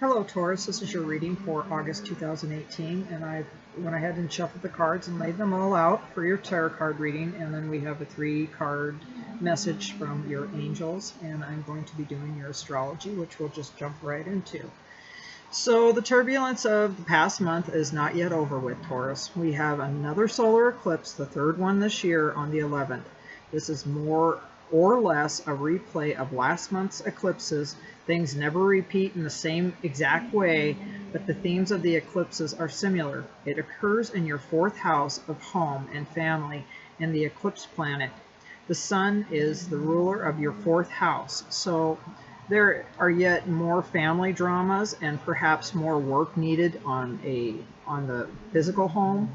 Hello Taurus, this is your reading for August 2018, and I went ahead and shuffled the cards and laid them all out for your tarot card reading, and then we have a 3-card message from your angels, and I'm going to be doing your astrology, which we'll just jump right into. So the turbulence of the past month is not yet over with, Taurus. We have another solar eclipse, the third one this year, on the 11th. This is more or less a replay of last month's eclipses. Things never repeat in the same exact way, but the themes of the eclipses are similar. It occurs in your 4th house of home and family and the eclipse planet. The sun is the ruler of your 4th house, so there are yet more family dramas and perhaps more work needed on the physical home.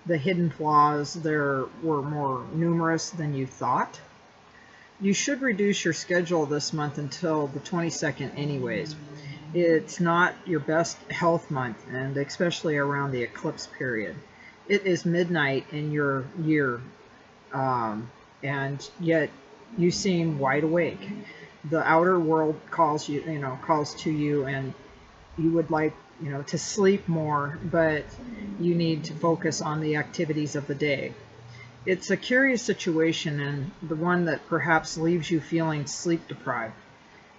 The hidden flaws there were more numerous than you thought. You should reduce your schedule this month until the 22nd anyways. It's not your best health month, and especially around the eclipse period. It is midnight in your year, and yet you seem wide awake. The outer world calls to you, and you would like, to sleep more, but you need to focus on the activities of the day. It's a curious situation, and the one that perhaps leaves you feeling sleep deprived.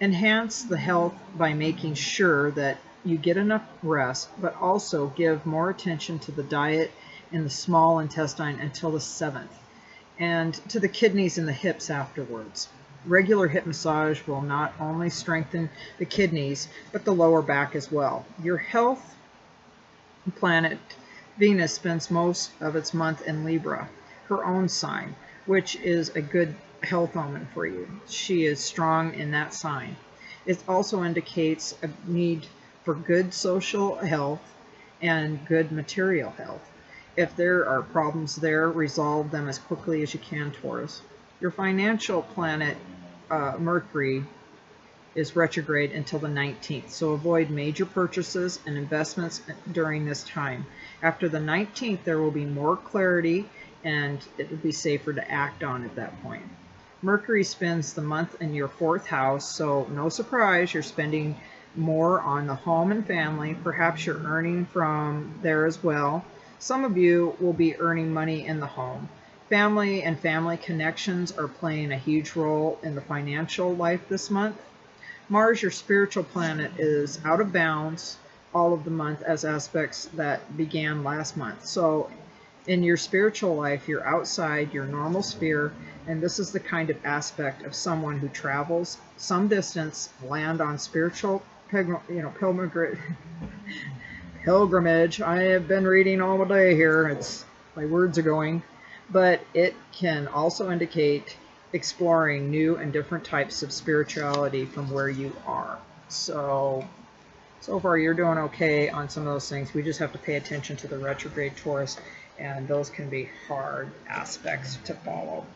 Enhance the health by making sure that you get enough rest, but also give more attention to the diet in the small intestine until the 7th, and to the kidneys and the hips afterwards. Regular hip massage will not only strengthen the kidneys, but the lower back as well. Your health planet, Venus, spends most of its month in Libra, her own sign, which is a good health omen for you. She is strong in that sign. It also indicates a need for good social health and good material health. If there are problems there, resolve them as quickly as you can, Taurus. Your financial planet, Mercury, is retrograde until the 19th, so avoid major purchases and investments during this time. After the 19th, there will be more clarity, and it will be safer to act on at that point. Mercury spends the month in your 4th house, so no surprise you're spending more on the home and family. Perhaps you're earning from there as well. Some of you will be earning money in the home. Family and family connections are playing a huge role in the financial life this month. Mars, your spiritual planet, is out of bounds all of the month as aspects that began last month. So in your spiritual life, you're outside your normal sphere, and this is the kind of aspect of someone who travels some distance, land on spiritual pilgrimage. I have been reading all the day here. My words are going. But it can also indicate exploring new and different types of spirituality from where you are. So far you're doing okay on some of those things. We just have to pay attention to the retrograde, Taurus, and those can be hard aspects to follow.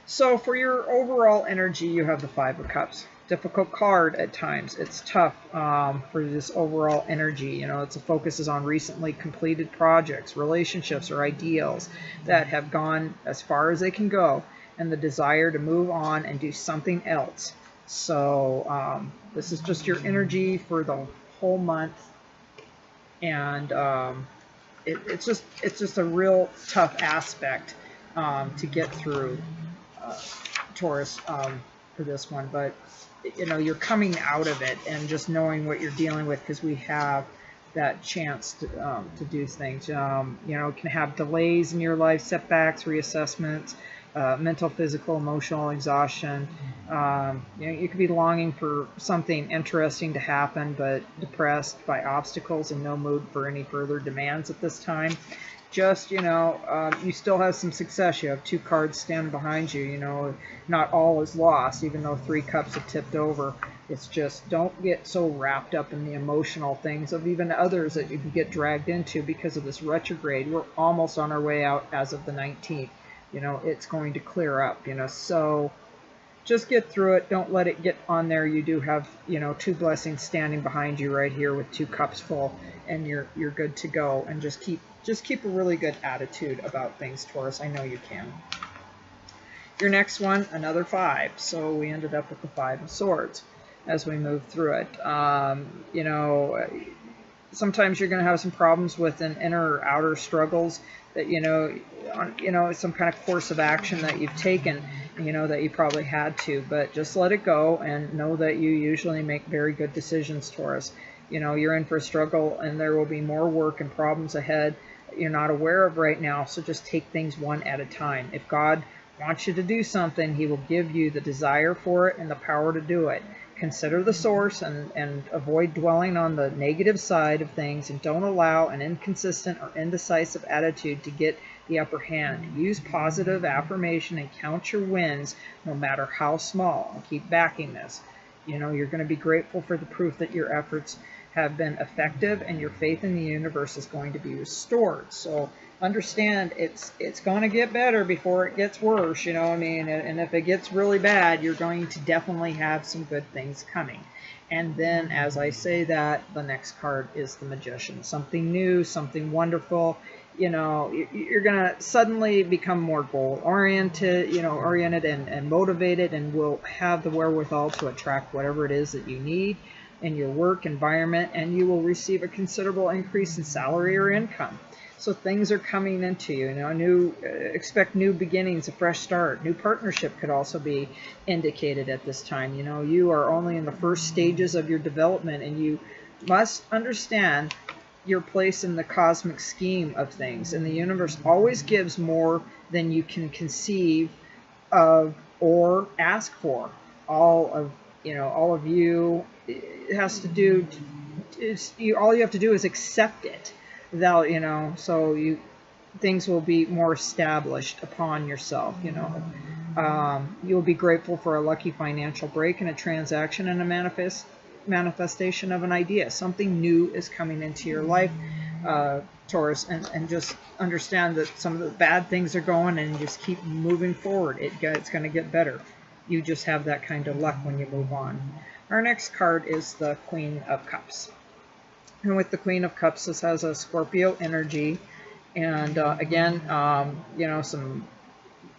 So for your overall energy, you have the 5 of Cups. Difficult card at times. It's tough for this overall energy. It focuses on recently completed projects, relationships, or ideals that have gone as far as they can go, and the desire to move on and do something else. So this is just your energy for the whole month, and it's just a real tough aspect to get through, Taurus, for this one. But you're coming out of it and just knowing what you're dealing with, because we have that chance to do things. Can have delays in your life, setbacks, reassessments, mental, physical, emotional exhaustion. You could be longing for something interesting to happen, but depressed by obstacles and no mood for any further demands at this time. Just, you still have some success. You have 2 cards standing behind you. Not all is lost, even though 3 cups have tipped over. It's just, don't get so wrapped up in the emotional things of even others that you can get dragged into because of this retrograde. We're almost on our way out as of the 19th. It's going to clear up, so just get through it. Don't let it get on there. You do have, 2 blessings standing behind you right here with 2 cups full, and you're good to go. And just keep a really good attitude about things, Taurus. I know you can. Your next one, another 5. So we ended up with the 5 of Swords. as we move through it. You know, sometimes you're going to have some problems with an inner or outer struggles that, some kind of course of action that you've taken, that you probably had to, but just let it go and know that you usually make very good decisions, Taurus. You're in for a struggle, and there will be more work and problems ahead that you're not aware of right now, so just take things one at a time. If God wants you to do something, he will give you the desire for it and the power to do it. Consider the source and avoid dwelling on the negative side of things, and don't allow an inconsistent or indecisive attitude to get the upper hand. Use positive affirmation and count your wins, no matter how small. And keep backing this. You're going to be grateful for the proof that your efforts have been effective, and your faith in the universe is going to be restored. So understand, it's going to get better before it gets worse, and if it gets really bad, you're going to definitely have some good things coming. And then, as I say that, the next card is the Magician. Something new, something wonderful. You're going to suddenly become more goal-oriented, and motivated, and will have the wherewithal to attract whatever it is that you need in your work environment, and you will receive a considerable increase in salary or income. So things are coming into you. Expect new beginnings, a fresh start. New partnership could also be indicated at this time. You are only in the first stages of your development, and you must understand your place in the cosmic scheme of things. And the universe always gives more than you can conceive of or ask for. All of you, it has to do. All you have to do is accept it. So things will be more established upon yourself. You'll be grateful for a lucky financial break in a transaction and a manifestation of an idea. Something new is coming into your life, Taurus, and just understand that some of the bad things are going, and just keep moving forward. It's going to get better. You just have that kind of luck when you move on. Our next card is the Queen of Cups. And with the Queen of Cups, this has a Scorpio energy. And again, some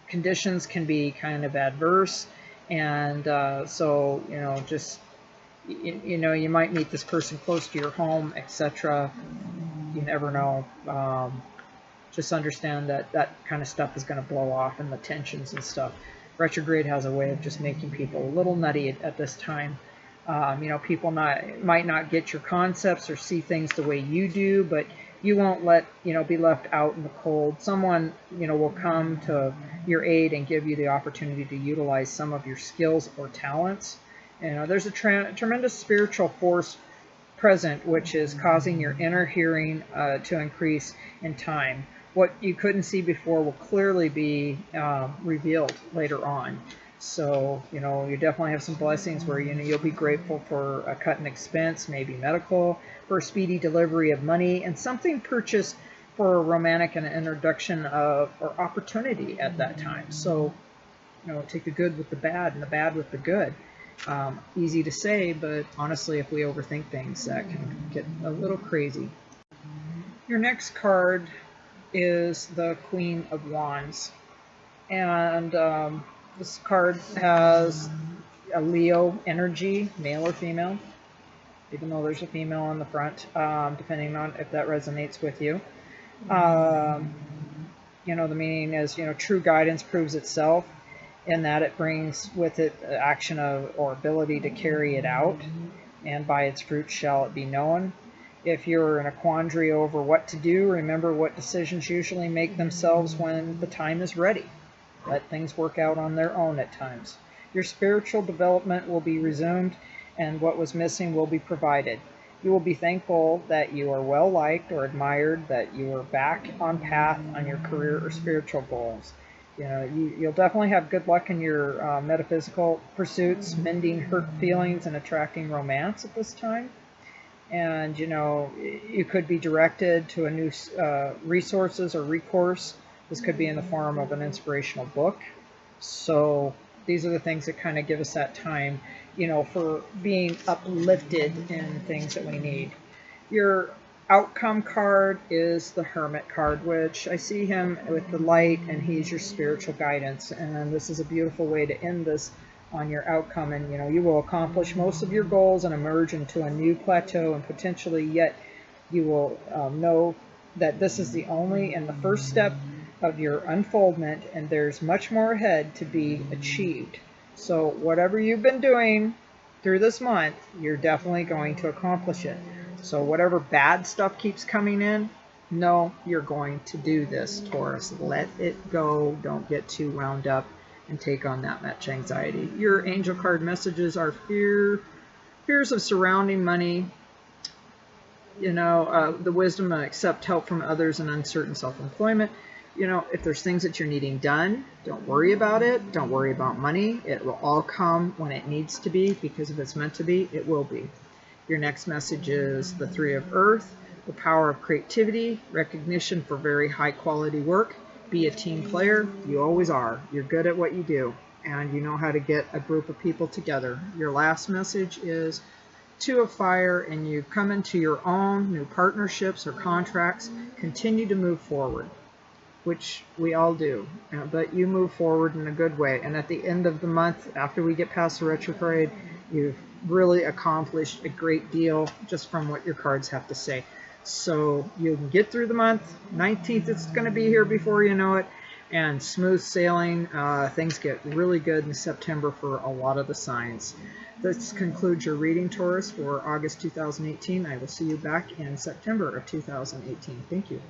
conditions can be kind of adverse. And so, you might meet this person close to your home, etc. You never know. Just understand that that kind of stuff is going to blow off, and the tensions and stuff. Retrograde has a way of just making people a little nutty at this time. People might not get your concepts or see things the way you do, but you won't be left out in the cold. Someone, will come to your aid and give you the opportunity to utilize some of your skills or talents. There's a tremendous spiritual force present, which is causing your inner hearing to increase in time. What you couldn't see before will clearly be revealed later on. So, you definitely have some blessings where, you'll be grateful for a cut in expense, maybe medical, for a speedy delivery of money, and something purchased for a romantic and an introduction of or opportunity at that time. So, take the good with the bad and the bad with the good. Easy to say, but honestly, if we overthink things, that can get a little crazy. Your next card is the Queen of Wands. And this card has a Leo energy, male or female, even though there's a female on the front, depending on if that resonates with you. The meaning is, true guidance proves itself in that it brings with it action or ability to carry it out, and by its fruit shall it be known. If you're in a quandary over what to do, remember what decisions usually make themselves when the time is ready. Let things work out on their own at times. Your spiritual development will be resumed, and what was missing will be provided. You will be thankful that you are well liked or admired, that you are back on path on your career or spiritual goals. You'll definitely have good luck in your metaphysical pursuits, mending hurt feelings and attracting romance at this time. And, you could be directed to a new resources or recourse. This could be in the form of an inspirational book. So these are the things that kind of give us that time, for being uplifted in things that we need. Your outcome card is the Hermit card, which I see him with the light, and he's your spiritual guidance. And this is a beautiful way to end this on your outcome, and you will accomplish most of your goals and emerge into a new plateau, and potentially yet you will know that this is the only and the first step of your unfoldment, and there's much more ahead to be achieved. So whatever you've been doing through this month, you're definitely going to accomplish it. So whatever bad stuff keeps coming in, no, you're going to do this, Taurus. Let it go. Don't get too wound up and take on that much anxiety. Your angel card messages are fears of surrounding money, the wisdom to accept help from others, and uncertain self-employment. If there's things that you're needing done, don't worry about it. Don't worry about money. It will all come when it needs to be, because if it's meant to be, it will be. Your next message is the Three of Earth, the power of creativity, recognition for very high quality work. Be a team player. You always are. You're good at what you do, and you know how to get a group of people together. Your last message is Two of Fire, and you come into your own new partnerships or contracts. Continue to move forward, which we all do, but you move forward in a good way. And at the end of the month, after we get past the retrograde, you've really accomplished a great deal just from what your cards have to say. So you can get through the month. 19th, it's going to be here before you know it, and smooth sailing. Things get really good in September for a lot of the signs. This concludes your reading, Taurus, for August 2018. I will see you back in September of 2018. Thank you.